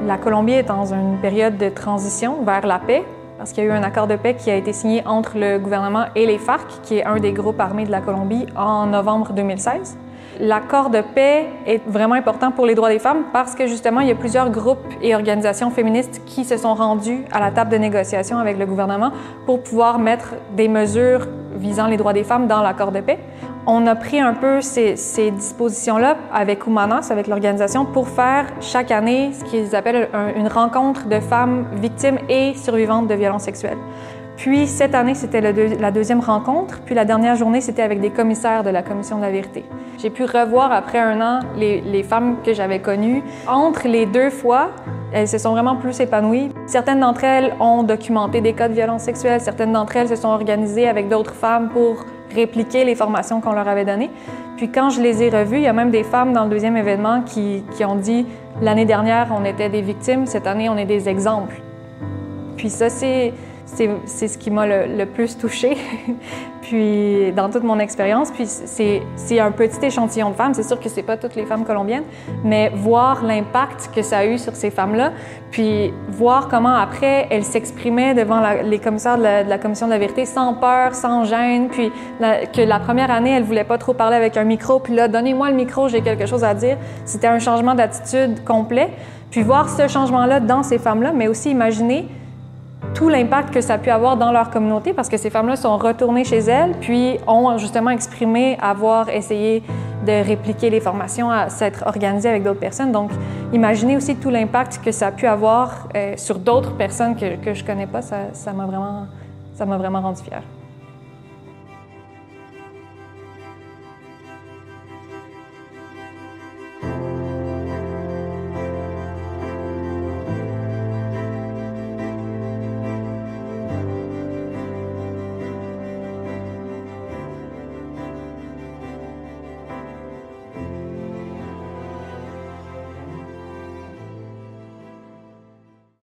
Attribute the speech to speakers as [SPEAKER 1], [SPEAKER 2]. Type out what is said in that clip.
[SPEAKER 1] La Colombie est dans une période de transition vers la paix, parce qu'il y a eu un accord de paix qui a été signé entre le gouvernement et les FARC, qui est un des groupes armés de la Colombie, en novembre 2016. L'accord de paix est vraiment important pour les droits des femmes parce que justement, il y a plusieurs groupes et organisations féministes qui se sont rendus à la table de négociation avec le gouvernement pour pouvoir mettre des mesures visant les droits des femmes dans l'accord de paix. On a pris un peu ces dispositions-là avec Humanas, avec l'organisation, pour faire chaque année ce qu'ils appellent une rencontre de femmes victimes et survivantes de violences sexuelles. Puis cette année, c'était la deuxième rencontre, puis la dernière journée, c'était avec des commissaires de la Commission de la vérité. J'ai pu revoir après un an les femmes que j'avais connues. Entre les deux fois, elles se sont vraiment plus épanouies. Certaines d'entre elles ont documenté des cas de violences sexuelles, certaines d'entre elles se sont organisées avec d'autres femmes pour répliquer les formations qu'on leur avait données. Puis quand je les ai revues, il y a même des femmes dans le deuxième événement qui ont dit « L'année dernière, on était des victimes, cette année, on est des exemples ». Puis ça, c'est ce qui m'a le plus touchée, puis dans toute mon expérience. Puis c'est un petit échantillon de femmes. C'est sûr que c'est pas toutes les femmes colombiennes, mais voir l'impact que ça a eu sur ces femmes-là, puis voir comment après elles s'exprimaient devant les commissaires de la Commission de la vérité sans peur, sans gêne, puis que la première année, elles voulaient pas trop parler avec un micro, puis là, donnez-moi le micro, j'ai quelque chose à dire. C'était un changement d'attitude complet. Puis voir ce changement-là dans ces femmes-là, mais aussi imaginer tout l'impact que ça a pu avoir dans leur communauté, parce que ces femmes-là sont retournées chez elles, puis ont justement exprimé avoir essayé de répliquer les formations, à s'être organisées avec d'autres personnes. Donc, imaginez aussi tout l'impact que ça a pu avoir sur d'autres personnes que je connais pas, ça m'a vraiment rendu fière.